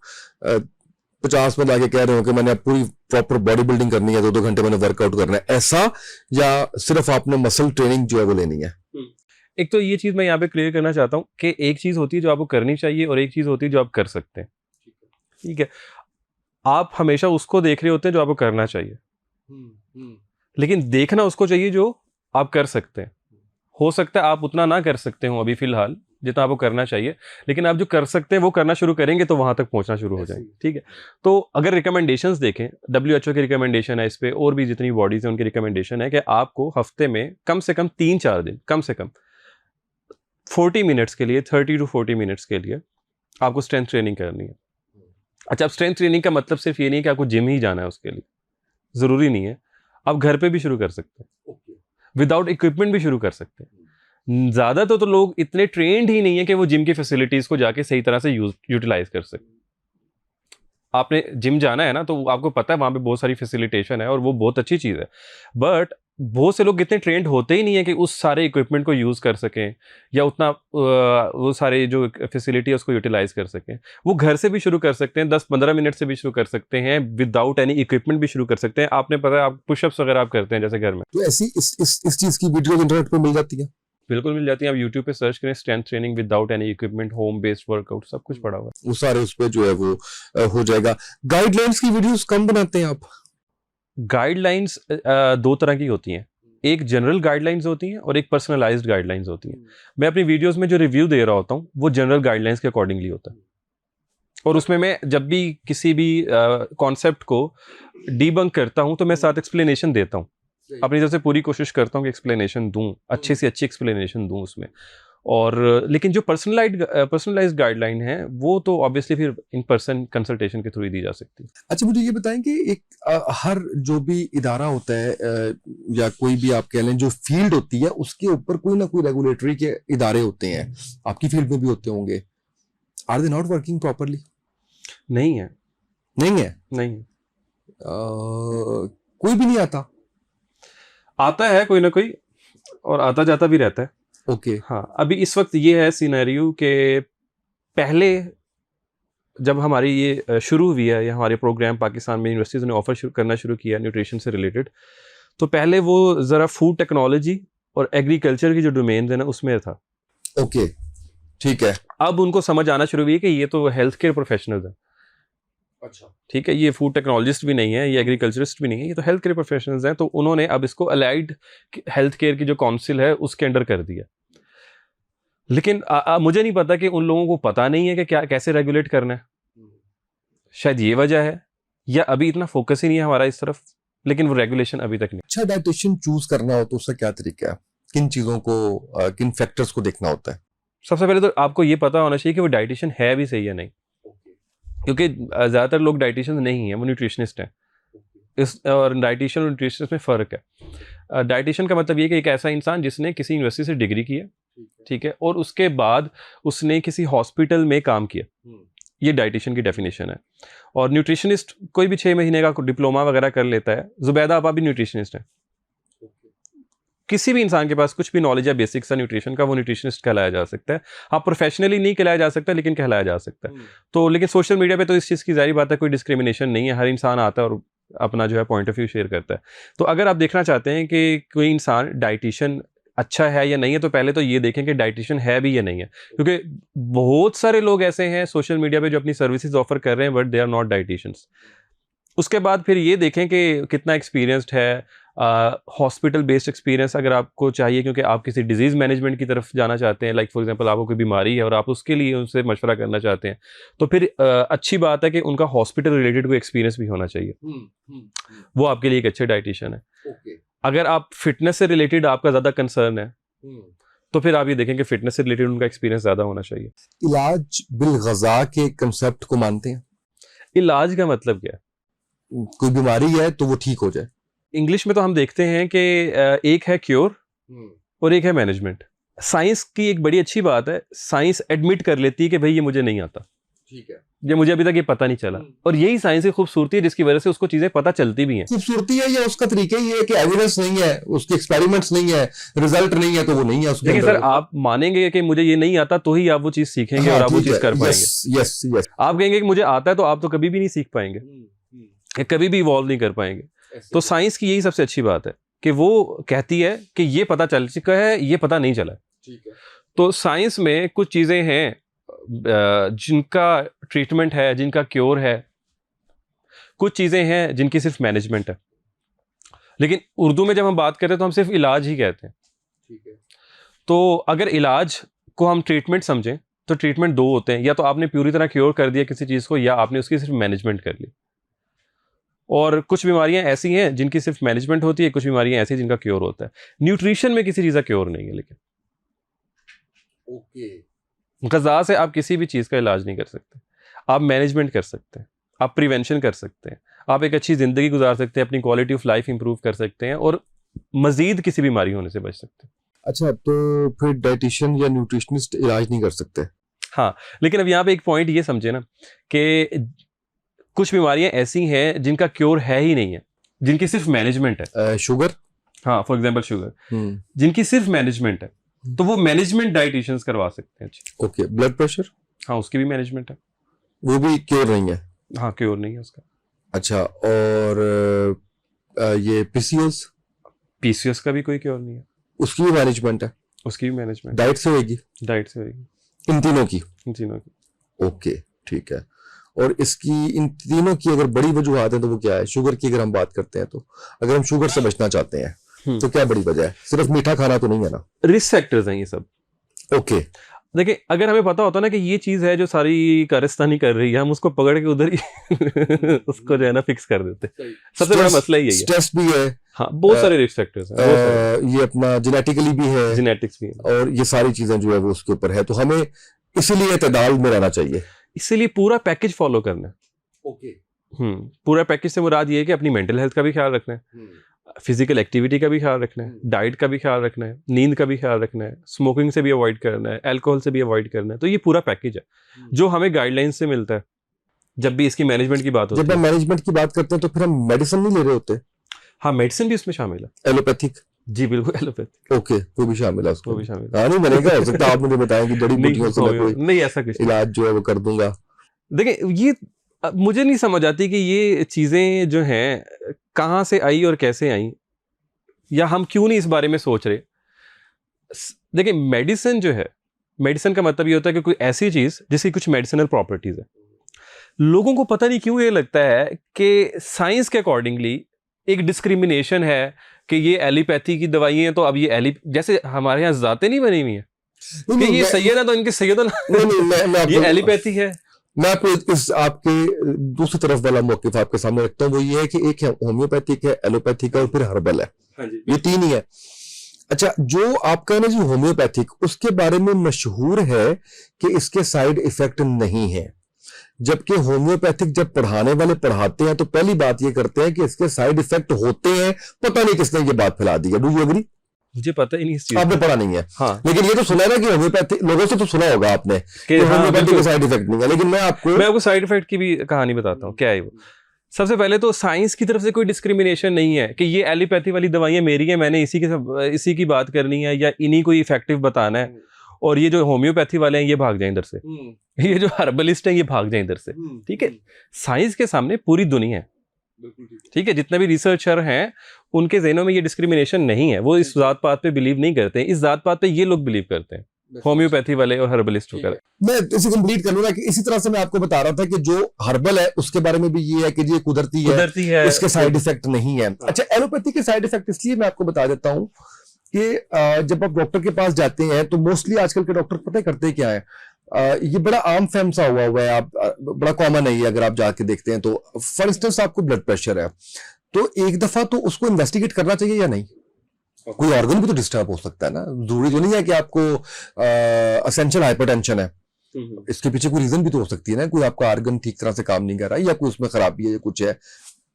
50 में लाके कह रहे हो कि मैंने अब पूरी प्रॉपर बॉडी बिल्डिंग करनी है, 2-2 घंटे मैंने वर्कआउट करना है, ऐसा, या सिर्फ आपने मसल ट्रेनिंग जो है वो लेनी है? एक तो ये चीज मैं यहाँ पे क्लियर करना चाहता हूँ कि एक चीज होती है जो आपको करनी चाहिए और एक चीज होती है जो आप कर सकते हैं। ठीक है, आप हमेशा उसको देख रहे होते हैं जो आपको करना चाहिए, लेकिन देखना उसको चाहिए जो आप कर सकते हैं। हो सकता है आप उतना ना कर सकते हो अभी फिलहाल जितना आपको करना चाहिए, लेकिन आप जो कर सकते हैं वो करना शुरू करेंगे तो वहां तक पहुंचना शुरू हो जाएंगे। ठीक है, तो अगर रिकमेंडेशंस देखें, WHO की रिकमेंडेशन है इस पे, और भी जितनी बॉडीज हैं उनकी रिकमेंडेशन है कि आपको हफ्ते में कम से कम 3-4 दिन, कम से कम 40 मिनट्स के लिए, 30 to 40 मिनट्स के लिए आपको स्ट्रेंथ ट्रेनिंग करनी है। अच्छा, अब स्ट्रेंथ ट्रेनिंग का मतलब सिर्फ ये नहीं कि आपको जिम ही जाना है उसके लिए, जरूरी नहीं है। आप घर पे भी शुरू कर सकते हैं, विदाउट इक्विपमेंट भी शुरू कर सकते हैं। ज्यादातर तो लोग इतने ट्रेंड ही नहीं है कि वो जिम की फैसिलिटीज को जाके सही तरह से यूटिलाइज कर सके। आपने जिम जाना है ना, तो आपको पता है वहां पे बहुत सारी फैसिलिटेशन है और वो बहुत अच्छी चीज है, बट बहुत से लोग इतने ट्रेंड होते ही नहीं है कि उस सारे इक्विपमेंट को यूज कर सकें या उतना वो सारे जो फैसिलिटी है उसको यूटिलाइज कर सकें। वो घर से भी शुरू कर सकते हैं, 10-15 मिनट से भी शुरू कर सकते हैं, विदाउट एनी इक्विपमेंट भी शुरू कर सकते हैं। आपने पता है, आप पुशअप्स वगैरह आप करते हैं जैसे घर में, तो ऐसी इस चीज की वीडियो इंटरनेट पे मिल जाती है? बिल्कुल मिल जाती है। आप यूट्यूब पे सर्च करें strength training without any equipment, home based workout, सब कुछ पड़ा हुआ है। वो सारे उस पे जो है वो हो जाएगा। गाइडलाइंस की वीडियोस कम बनाते हैं आप? गाइडलाइंस 2 तरह की होती हैं, एक जनरल गाइडलाइंस होती हैं और एक पर्सनलाइज्ड गाइडलाइंस होती हैं। मैं अपनी वीडियोस में जो रिव्यू दे रहा होता हूँ वो जनरल गाइडलाइंस के अकॉर्डिंगली होता है, और उसमें मैं जब भी किसी भी कॉन्सेप्ट को डीबंक करता हूँ तो मैं साथ एक्सप्लेनेशन देता हूँ, अपनी तरफ से पूरी कोशिश करता हूँ कि एक्सप्लेनेशन दूँ, अच्छे से अच्छी एक्सप्लेनेशन दूँ उसमें। और लेकिन जो पर्सनलाइज्ड गाइडलाइन है वो तो ऑब्वियसली फिर इन पर्सन कंसल्टेशन के थ्रू ही दी जा सकती है। अच्छा, मुझे ये बताएं कि एक हर जो भी इदारा होता है या कोई भी आप कह लें जो फील्ड होती है, उसके ऊपर कोई ना कोई रेगुलेटरी के इदारे होते हैं, आपकी फील्ड में भी होते होंगे। Are they not working properly? नहीं है, नहीं है? नहीं है। कोई भी नहीं आता है कोई ना कोई, और आता जाता भी रहता है। ओके। हाँ, अभी इस वक्त ये है सिनेरियो के पहले जब हमारी ये शुरू हुई है या हमारे प्रोग्राम पाकिस्तान में यूनिवर्सिटीज़ ने ऑफर करना शुरू किया न्यूट्रिशन से रिलेटेड, तो पहले वो ज़रा फूड टेक्नोलॉजी और एग्रीकल्चर की जो डोमेन है ना उसमें था। ओके, ठीक है। अब उनको समझ आना शुरू हुई है कि ये तो हेल्थ केयर प्रोफेशनल्स हैं। अच्छा, ठीक है, ये फूड टेक्नोलॉजिस्ट भी नहीं है, ये एग्रीकल्चरिस्ट भी नहीं है, ये तो हेल्थ केयर प्रोफेशनल्स हैं। तो उन्होंने अब इसको अलाइड हेल्थ केयर की जो काउंसिल है उसके अंडर कर दिया। लेकिन मुझे नहीं पता कि उन लोगों को पता नहीं है कि क्या कैसे रेगुलेट करना है, शायद ये वजह है, या अभी इतना फोकस ही नहीं है हमारा इस तरफ, लेकिन वो रेगुलेशन अभी तक नहीं। अच्छा, डाइटिशियन चूज करना हो तो उसका क्या तरीका है? किन चीजों को किन फैक्टर्स को देखना होता है? सबसे पहले तो आपको ये पता होना चाहिए कि वो डाइटिशियन है भी सही या नहीं, क्योंकि ज़्यादातर लोग डाइटिशियन नहीं है, वो न्यूट्रिशनिस्ट हैं। इस और डाइटिशियन और न्यूट्रिशनिस्ट में फ़र्क है। डाइटिशियन का मतलब ये है कि एक ऐसा इंसान जिसने किसी यूनिवर्सिटी से डिग्री की है, ठीक है, और उसके बाद उसने किसी हॉस्पिटल में काम किया, ये डाइटिशियन की डेफिनेशन है। और न्यूट्रिशनिस्ट कोई भी 6 महीने का डिप्लोमा वगैरह कर लेता है। जुबैदा आप भी न्यूट्रिशनिस्ट हैं। किसी भी इंसान के पास कुछ भी नॉलेज है बेसिक सा न्यूट्रिशन का, वो न्यूट्रिशनिस्ट कहलाया जा सकता है। हाँ, प्रोफेशनली नहीं कहलाया जा सकता, लेकिन कहलाया जा सकता है। तो लेकिन सोशल मीडिया पे तो इस चीज़ की ज़ाहिर बात है कोई डिस्क्रिमिनेशन नहीं है, हर इंसान आता है और अपना जो है पॉइंट ऑफ व्यू शेयर करता है। तो अगर आप देखना चाहते हैं कि कोई इंसान डाइटिशियन अच्छा है या नहीं है, तो पहले तो ये देखें कि डाइटिशियन है भी या नहीं है, क्योंकि बहुत सारे लोग ऐसे हैं सोशल मीडिया पे जो अपनी सर्विसेज ऑफर कर रहे हैं but they are not dieticians. उसके बाद फिर ये देखें कि कितना एक्सपीरियंस्ड है, हॉस्पिटल बेस्ड एक्सपीरियंस अगर आपको चाहिए क्योंकि आप किसी डिजीज़ मैनेजमेंट की तरफ जाना चाहते हैं, लाइक फॉर एग्जांपल आपको कोई बीमारी है और आप उसके लिए उनसे मशवरा करना चाहते हैं, तो फिर अच्छी बात है कि उनका हॉस्पिटल रिलेटेड कोई एक्सपीरियंस भी होना चाहिए। वो आपके लिए एक अच्छे डाइटिशियन है। अगर आप फिटनेस से रिलेटेड आपका ज़्यादा कंसर्न है, तो फिर आप ये देखें कि फिटनेस से रिलेटेड उनका एक्सपीरियंस ज़्यादा होना चाहिए। इलाज बिल ग़ज़ा के कंसेप्ट को मानते हैं? इलाज का मतलब क्या है? कोई बीमारी है तो वो ठीक हो जाए। इंग्लिश में तो हम देखते हैं कि एक है क्योर और एक है मैनेजमेंट। साइंस की एक बड़ी अच्छी बात है, साइंस एडमिट कर लेती है कि भाई ये मुझे नहीं आता, ठीक है, ये मुझे अभी तक ये पता नहीं चला, और यही साइंस की खूबसूरती है जिसकी वजह से उसको चीजें पता चलती भी हैं। खूबसूरती है या उसका तरीका ही है कि एविडेंस नहीं है, उसके एक्सपेरिमेंट्स नहीं है, रिजल्ट नहीं है, तो वो नहीं है उसके देखिए अंदर। सर, आप मानेंगे कि मुझे ये नहीं आता तो ही आप वो चीज सीखेंगे, हाँ, और आप वो ठीक चीज है, कर पाएंगे। Yes yes. आप कहेंगे कि मुझे आता है, तो आप तो कभी भी नहीं सीख पाएंगे, या कभी भी इवॉल्व नहीं कर पाएंगे। तो साइंस की यही सबसे अच्छी बात है कि वो कहती है कि ये पता चल चुका है, ये पता नहीं चला। ठीक है। तो साइंस में कुछ चीजें हैं जिनका ट्रीटमेंट है, जिनका क्योर है, कुछ चीजें हैं जिनकी सिर्फ मैनेजमेंट है। लेकिन उर्दू में जब हम बात करते हैं तो हम सिर्फ इलाज ही कहते हैं। ठीक है। तो अगर इलाज को हम ट्रीटमेंट समझें तो ट्रीटमेंट दो होते हैं, या तो आपने पूरी तरह क्योर कर दिया किसी चीज़ को, या आपने उसकी सिर्फ मैनेजमेंट कर ली। और कुछ बीमारियां ऐसी हैं जिनकी सिर्फ मैनेजमेंट होती है, कुछ बीमारियां ऐसी जिनका क्योर होता है। न्यूट्रिशन में किसी चीज़ का क्योर नहीं है, लेकिन ग़िज़ा से आप किसी भी चीज़ का इलाज नहीं कर सकते। आप मैनेजमेंट कर सकते हैं, आप प्रिवेंशन कर सकते हैं, आप एक अच्छी ज़िंदगी गुजार सकते हैं, अपनी क्वालिटी ऑफ लाइफ इंप्रूव कर सकते हैं, और मज़ीद किसी बीमारी होने से बच सकते हैं। अच्छा, तो फिर डाइटिशियन या न्यूट्रिशनिस्ट इलाज नहीं कर सकते? हाँ, लेकिन अब यहाँ पे एक पॉइंट ये समझे ना कि कुछ बीमारियां ऐसी हैं जिनका क्योर है ही नहीं है, जिनकी सिर्फ मैनेजमेंट है। शुगर? हाँ, फॉर एग्जांपल शुगर, जिनकी सिर्फ मैनेजमेंट है, तो वो मैनेजमेंट डाइटिशियंस करवा सकते हैं। ओके। Blood pressure? हाँ, उसकी भी मैनेजमेंट है, वो भी क्योर नहीं है? हाँ, क्योर नहीं है उसका। अच्छा, और ये पीसीओएस? पीसीओएस का भी कोई क्योर नहीं है, उसकी भी मैनेजमेंट है? उसकी भी मैनेजमेंट। डाइट से होगी? डाइट से होगी, इन तीनों की? इन तीनों की। ओके, ठीक है। और इसकी इन तीनों की अगर बड़ी वजूहत है तो वो क्या है? शुगर की अगर हम बात करते हैं, तो अगर हम शुगर से बचना चाहते हैं तो क्या बड़ी वजह है? सिर्फ मीठा खाना तो नहीं है ना? रिस्क फैक्टर्स हैं ये सब। ओके। देखिए, अगर हमें पता होता ना कि ये चीज़ है जो सारी कारस्तानी कर रही है, हम उसको पकड़ के उधर ही उसको जो है ना फिक्स कर देते। सबसे बड़ा मसला यही है। स्ट्रेस भी है। हाँ, बहुत सारे रिस्क फैक्टर्स हैं, ये अपना जेनेटिकली भी है, जेनेटिक्स भी है, और ये सारी चीजें जो है वो उसके ऊपर है, तो हमें इसीलिए इत्तेदाल में रहना चाहिए। इसीलिए पूरा पैकेज फॉलो करना है। ओके। पूरा पैकेज से मुराद ये है कि अपनी मेंटल हेल्थ का भी ख्याल रखना है, फिजिकल एक्टिविटी का भी ख्याल रखना है, डाइट का भी ख्याल रखना है, नींद का भी ख्याल रखना है, स्मोकिंग से भी अवॉइड करना है, अल्कोहल से भी अवॉइड करना है। तो ये पूरा पैकेज है जो हमें गाइडलाइंस से मिलता है जब भी इसकी मैनेजमेंट की बात होती है। जब हम मैनेजमेंट की बात करते हैं तो फिर हम मेडिसिन नहीं ले रहे होते? हाँ, मेडिसिन भी उसमें शामिल है। एलोपैथिक? जी बिल्कुल, एलोपैथिक। ओके, वो भी शामिल है उसको? वो भी शामिल हाँ, नहीं बनेगा, हो सकता है आप मुझे बताएं कि जड़ी बूटियों से मैं कोई नहीं, ऐसा कुछ इलाज जो है वो कर दूंगा। देखिए, ये मुझे नहीं समझ आती कि ये चीज़ें जो हैं कहाँ से आई और कैसे आई, या हम क्यों नहीं इस बारे में सोच रहे। देखिए, मेडिसिन जो है, मेडिसिन का मतलब ये होता है कि कोई ऐसी चीज़ जिसकी कुछ मेडिसिनल प्रॉपर्टीज है। लोगों को पता नहीं क्यों ये लगता है कि साइंस के अकॉर्डिंगली एक डिस्क्रिमिनेशन है कि ये एलोपैथी की दवाई है, तो अब ये जैसे हमारे यहाँ जाते नहीं बनी हुई है कि ये सैयद है तो इनके सैयद ये एलोपैथी है। मैं आपको इस आपके दूसरी तरफ वाला मौक़िफ़ आपके सामने रखता हूँ। वो ये है कि एक है होम्योपैथिक है, एलोपैथिक है, और फिर हर्बल है। ये तीन ही है। अच्छा, जो आपका ना जो होम्योपैथिक, उसके बारे में मशहूर है कि इसके साइड इफेक्ट नहीं है, जबकि होम्योपैथिक जब पढ़ाने वाले पढ़ाते हैं तो पहली बात ये करते हैं कि इसके साइड इफेक्ट होते हैं, पता नहीं किसने ये बात फैला दी है। Do you agree? मुझे पता ही नहीं इस चीज आपने का। पढ़ा नहीं है, हाँ, लेकिन ये तो सुना है ना कि होम्योपैथिक, लोगों से तो सुना होगा आपने कि हाँ, होम्योपैथिक बिल्कुल। के साइड इफेक्ट नहीं है, लेकिन मैं आपको साइड इफेक्ट की भी कहानी बताता हूँ, क्या है वो। सबसे पहले तो साइंस की तरफ से कोई डिस्क्रिमिनेशन नहीं है कि ये एलोपैथी वाली दवाइयां मेरी हैं, मैंने इसी की बात करनी है या इन्हीं को इफेक्टिव बताना है, और ये जो होम्योपैथी वाले हैं ये भाग जाएं इधर से, ये जो हर्बलिस्ट हैं ये भाग जाएं इधर से। ठीक है, साइंस के सामने पूरी दुनिया है। ठीक है, जितने भी रिसर्चर हैं उनके ज़हनों में ये डिस्क्रिमिनेशन नहीं है, वो इस जात पात पे बिलीव नहीं करते हैं, इस जात पात पे ये लोग बिलीव करते हैं, होम्योपैथी वाले और हर्बलिस्ट वगैरह। मैं इसे कंप्लीट कर लूंगा कि इसी तरह से मैं आपको बता रहा था कि जो हर्बल है उसके बारे में भी ये है कि ये कुदरती है, इसके साइड इफेक्ट नहीं है। अच्छा, एलोपैथी के साइड इफेक्ट इसलिए मैं आपको बता देता हूं कि जब आप डॉक्टर के पास जाते हैं तो मोस्टली आजकल के डॉक्टर पता करते क्या है, ये बड़ा आम फैम सा हुआ है, आप बड़ा कॉमन है ये, अगर आप जाके देखते हैं तो फॉर इंस्टेंस आपको ब्लड प्रेशर है तो एक दफा तो उसको इन्वेस्टिगेट करना चाहिए या नहीं? कोई ऑर्गन भी तो डिस्टर्ब हो सकता है ना, जरूरी तो नहीं है कि आपको असेंशियल हाइपरटेंशन है, इसके पीछे कोई रीजन भी तो हो सकती है ना, कोई आपका ऑर्गन ठीक तरह से काम नहीं कर रहा है या कोई उसमें खराबी है या कुछ है।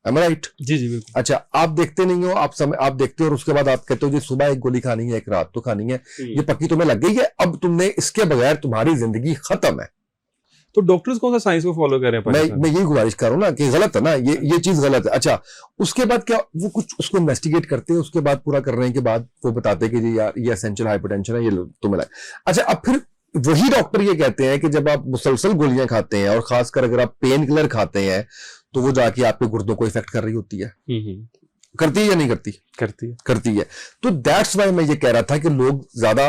Am I right? जी जी बिल्कुल। अच्छा, आप देखते नहीं हो, आप देखते हो और उसके बाद आप कहते हो जी सुबह एक गोली खानी है, एक रात तो खानी है, ये पक्की तुम्हें लग गई है, अब तुमने इसके बगैर तुम्हारी जिंदगी खत्म है। तो डॉक्टर्स कौन सा साइंस को फॉलो कर रहे हैं? मैं यही गुजारिश कर रहा हूं ना कि गलत है ना, ये चीज गलत है। अच्छा, उसके बाद क्या वो कुछ उसको इन्वेस्टिगेट करते हैं, उसके बाद पूरा करने के बाद वो बताते हैं कि जी यार ये एसेंशियल हाइपरटेंशन है, ये तुम्हें लगा। अच्छा, अब फिर वही डॉक्टर ये कहते हैं कि जब आप मुसलसल गोलियां खाते हैं और खासकर अगर आप पेन किलर खाते हैं तो वो जाके आपके गुर्दों को इफेक्ट कर रही होती है। करती है या नहीं करती? करती है। तो दैट्स वाई मैं ये कह रहा था कि लोग ज्यादा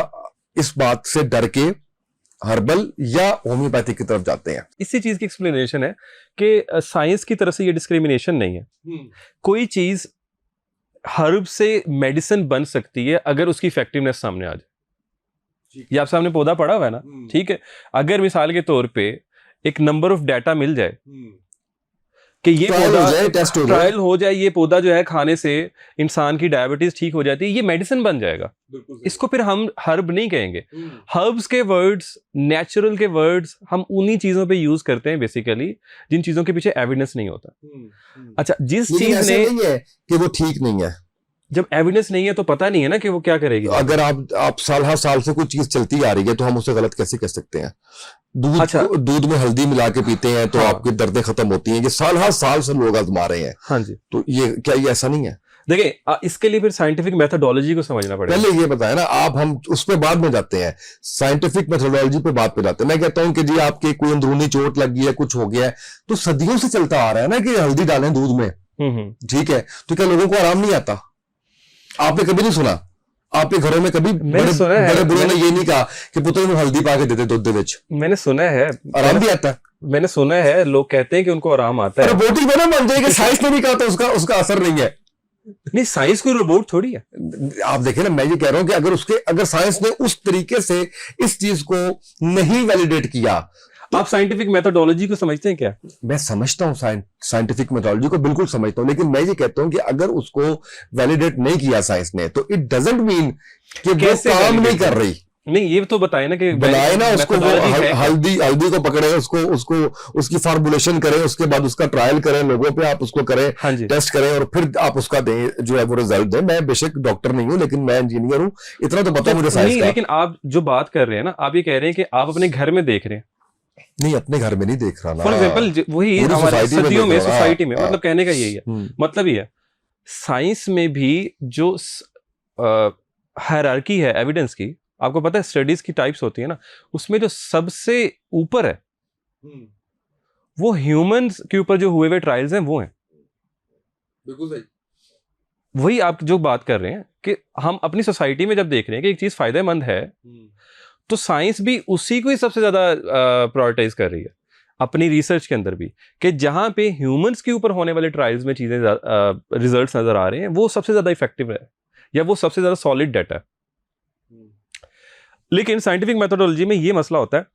इस बात से डर के हर्बल या होम्योपैथिक की तरफ जाते हैं। इसी चीज की एक्सप्लेनेशन है कि साइंस की तरफ से ये डिस्क्रिमिनेशन नहीं है। कोई चीज हर्ब से मेडिसिन बन सकती है अगर उसकी इफेक्टिवनेस सामने आ जाए। ये आप सामने पौधा पड़ा हुआ है ना, ठीक है, अगर मिसाल के तौर पे एक नंबर ऑफ डाटा मिल जाए कि ये पौधा ट्रायल हो जाए, ये पौधा जो है खाने से इंसान की डायबिटीज ठीक हो जाती है, ये मेडिसिन बन जाएगा, इसको फिर हम हर्ब नहीं कहेंगे। हर्ब्स के वर्ड्स, नेचुरल के वर्ड्स हम उन्हीं चीजों पे यूज करते हैं बेसिकली जिन चीजों के पीछे एविडेंस नहीं होता। अच्छा, जिस चीज ने नहीं है कि वो ठीक नहीं है, जब एविडेंस नहीं है तो पता नहीं है ना कि वो क्या करेगी। अगर आप साल हर साल से कोई चीज चलती आ रही है तो हम उसे गलत कैसे कह सकते हैं? दूध, अच्छा, दूध में हल्दी मिला के पीते हैं तो आपकी दर्दें खत्म होती हैं, ये साल हर साल से लोग आजमा रहे हैं। हाँ जी, तो ये क्या ये ऐसा नहीं है? देखिए, इसके लिए फिर साइंटिफिक मेथोडोलॉजी को समझना पड़ेगा। पहले ये बताया ना आप, हम उस पे बाद में जाते हैं, साइंटिफिक मेथोडोलॉजी पे बाद पे जाते हैं। मैं कहता हूं कि जी आपके कोई अंदरूनी चोट लगी है, कुछ हो गया है, तो सदियों से चलता आ रहा है ना कि हल्दी डालें दूध में, ठीक है, तो क्या लोगों को आराम नहीं आता? आपने कभी नहीं सुना? आपके घरों में कभी बड़े बुढ़े ने ये नहीं कहा कि पुत्र में हल्दी पा के देते दूध दे विच? मैंने सुना है, आराम भी आता है। मैंने सुना है, लोग कहते हैं कि उनको आराम आता है। रोबोटिक में ना बन जाए कि साइंस ने नहीं कहा तो उसका असर नहीं है। नहीं, साइंस कोई रोबोट थोड़ी है। आप देखें ना, मैं ये कह रहा हूं कि अगर साइंस ने उस तरीके से इस चीज को नहीं वैलिडेट किया तो आप साइंटिफिक मेथोडोलॉजी को समझते हैं क्या? मैं समझता हूं, साइंटिफिक मेथोडोलॉजी को बिल्कुल समझता हूं, लेकिन मैं ये कहता हूं कि अगर उसको वैलिडेट नहीं किया साइंस ने तो इट डजंट मीन कि वो काम नहीं कर रही। नहीं, ये तो बताए ना कि बनाए ना उसको, हल्दी को पकड़े, उसको उसकी फॉर्मुलेशन करें, उसके बाद उसका ट्रायल करें लोगों पे, आप उसको करें, हाँ टेस्ट करें और फिर आप उसका दें जो है वो रिजल्ट दें। मैं बेशक डॉक्टर नहीं हूं लेकिन मैं इंजीनियर हूं, इतना तो पता मुझे साइंस का। लेकिन आप जो बात कर रहे हैं ना, आप ये कह रहे हैं कि आप अपने घर में देख रहे हैं। नहीं, अपने घर में नहीं देख रहा ना, फॉर एग्जाम्पल वही हमारे सदियों में सोसाइटी में, मतलब कहने का यही है, मतलब ये है साइंस में भी जो हायरार्की है एविडेंस की, आपको पता है स्टडीज की टाइप्स होती है ना, उसमें जो सबसे ऊपर है वो ह्यूमंस के ऊपर जो हुए हुए ट्रायल्स हैं वो हैं। बिल्कुल सही। वही आप जो बात कर रहे हैं कि हम अपनी सोसाइटी में जब देख रहे हैं कि एक चीज फायदेमंद है तो साइंस भी उसी को ही सबसे ज्यादा प्रायोरिटाइज कर रही है अपनी रिसर्च के अंदर भी, कि जहां पे ह्यूमंस के ऊपर होने वाले ट्रायल्स में चीजें रिजल्ट्स नजर आ रहे हैं वो सबसे ज्यादा इफेक्टिव है या वो सबसे ज्यादा सॉलिड डाटा है। लेकिन साइंटिफिक मेथोडोलॉजी में ये मसला होता है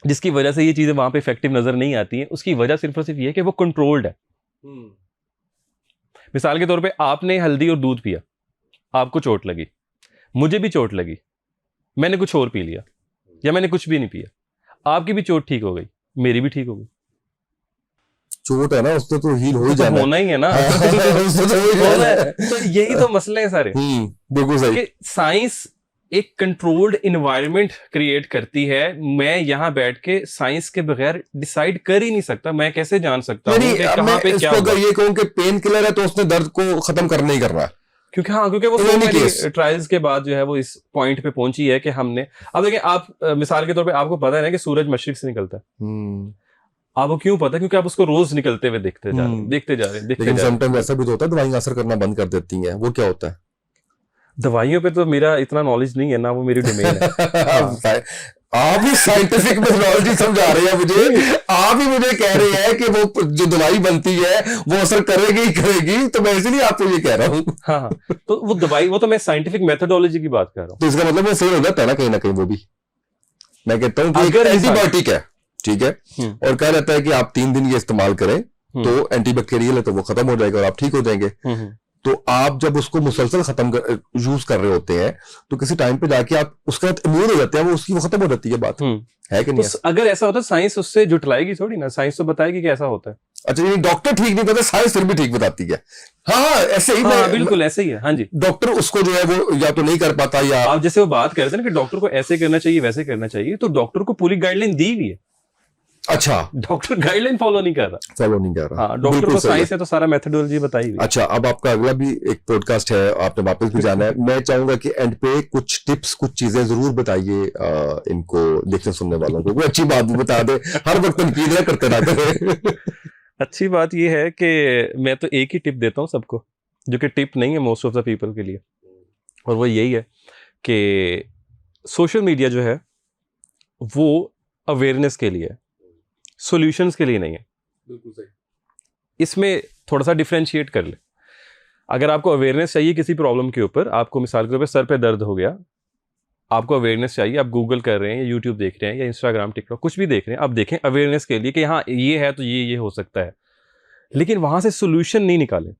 जिसकी वजह से ये चीजें वहां पे इफेक्टिव नजर नहीं आती हैं। उसकी वजह सिर्फ और सिर्फ ये है कि वो कंट्रोल्ड है। मिसाल के तौर पे आपने हल्दी और दूध पिया, आपको चोट लगी, मुझे भी चोट लगी, मैंने कुछ और पी लिया या मैंने कुछ भी नहीं पिया, आपकी भी चोट ठीक हो गई, मेरी भी ठीक हो गई। चोट है ना, उससे तो हील हो ही तो जाना है। होना ही है ना। उससे तो हो ही होना जाना है। है। तो यही तो मसले हैं सारे बिल्कुल सही। कि साइंस एक कंट्रोल्ड इन्वायरमेंट क्रिएट करती है। मैं यहाँ बैठ के साइंस के बगैर डिसाइड कर ही नहीं सकता। मैं कैसे जान सकता हूँ कि अब मैं कहाँ पे क्या इसको होगा? अगर ये कहूँ कि पेन किलर है तो उसने दर्द को खत्म करना ही करना है। क्योंकि वो In so any many case. Trials के बाद जो है वो इस पॉइंट पे पहुंची है कि हमने, अब देखिए आप मिसाल के तौर पे आपको पता है ना कि सूरज मशरिक से निकलता है। आपको क्यों पता? क्योंकि आप उसको रोज निकलते हुए देखते जा रहे हैं, देखते जा रहे हैं, देखते लेकिन जा रहे हैं। समटाइम ऐसा भी तो होता है दवाइयां असर करना बंद कर देती हैं, वो क्या होता है? दवाइयों पे तो मेरा इतना नॉलेज नहीं है ना, वो मेरी डोमेन है। आप ही साइंटिफिक मेथोडोलॉजी समझा रहे हैं मुझे, आप ही मुझे कह रहे हैं कि वो जो दवाई बनती है वो असर करेगी ही करेगी, तो मैं इसलिए आपको ये कह रहा हूँ। हाँ, तो वो दवाई, वो तो मैं साइंटिफिक मेथोडोलॉजी की बात कर रहा हूँ। तो इसका मतलब वो सही हो जाता है ना कहीं वो भी। मैं कहता हूँ कि अगर एंटीबायोटिक है, ठीक है, और कह रहता है कि आप 3 दिन ये इस्तेमाल करें तो एंटीबैक्टीरियल है तो वो खत्म हो जाएगा और आप ठीक हो जाएंगे। तो आप जब उसको मुसलसल यूज कर रहे होते हैं तो किसी टाइम पे जाके आप उसके बाद इम्यून हो जाते हैं, वो खत्म हो जाती है बात, है कि नहीं? तो अगर ऐसा होता है साइंस उससे जुटलाएगी थोड़ी ना, साइंस तो बताएगी कि ऐसा होता है। अच्छा, ये डॉक्टर ठीक नहीं बताते, साइंस फिर भी ठीक बताती है। हाँ ऐसे ही। हाँ, बिल्कुल ऐसे ही है। हाँ जी, डॉक्टर उसको जो है वो या तो नहीं कर पाता, या आप जैसे वो बात कर रहे थे ना कि डॉक्टर को ऐसे करना चाहिए वैसे करना चाहिए, तो डॉक्टर को पूरी गाइडलाइन दी हुई है। अच्छा, डॉक्टर गाइडलाइन फॉलो नहीं कर रहा। हाँ, डॉक्टर को साइंस है तो सारा मेथोडोलॉजी बताई हुई। अच्छा, अब आपका अगला भी एक पॉडकास्ट है, आपने वापस भी जाना है। मैं चाहूंगा कि एंड पे कुछ टिप्स, कुछ चीजें जरूर बताइए इनको देखने सुनने वालों को, कोई अच्छी बात भी बता दे। हर वक्त तनकीद ना करते रहते। अच्छी बात यह है कि मैं तो एक ही टिप देता हूँ सबको, जो कि टिप नहीं है मोस्ट ऑफ द पीपल के लिए, और वो यही है कि सोशल मीडिया जो है वो अवेयरनेस के लिए है, सॉल्यूशंस के लिए नहीं है। बिल्कुल सही। इसमें थोड़ा सा डिफरेंशिएट कर ले। अगर आपको अवेयरनेस चाहिए किसी प्रॉब्लम के ऊपर, आपको मिसाल के तौर पे सर पे दर्द हो गया, आपको अवेयरनेस चाहिए, आप गूगल कर रहे हैं या यूट्यूब देख रहे हैं या इंस्टाग्राम, टिकटॉक कुछ भी देख रहे हैं, आप देखें अवेयरनेस के लिए कि हाँ ये है तो ये हो सकता है, लेकिन वहां से सोल्यूशन नहीं निकालें।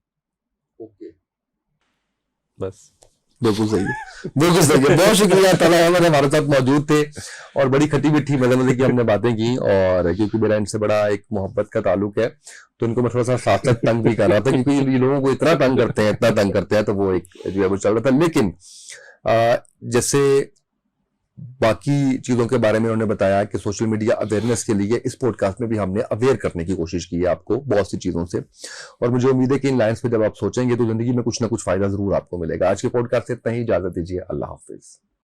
बस बिल्कुल सही है, बिल्कुल सही है। बहुत शुक्रिया ताला अहमद हमारे साथ मौजूद थे और बड़ी खट्टी मीठी मजे की हमने बातें की, और क्योंकि मेरा इनसे बड़ा एक मोहब्बत का ताल्लुक है तो इनको मैं थोड़ा सा साथ साथ तंग भी कर रहा था, क्योंकि ये लोगों को इतना तंग करते हैं तो वो एक जो है वो चल रहा था। लेकिन जैसे बाकी चीजों के बारे में उन्होंने बताया कि सोशल मीडिया अवेयरनेस के लिए इस पॉडकास्ट में भी हमने अवेयर करने की कोशिश की है आपको बहुत सी चीजों से, और मुझे उम्मीद है कि इन लाइंस पे जब आप सोचेंगे तो जिंदगी में कुछ ना कुछ फायदा जरूर आपको मिलेगा। आज के पॉडकास्ट से इतना ही, इजाजत दीजिए, अल्लाह हाफिज।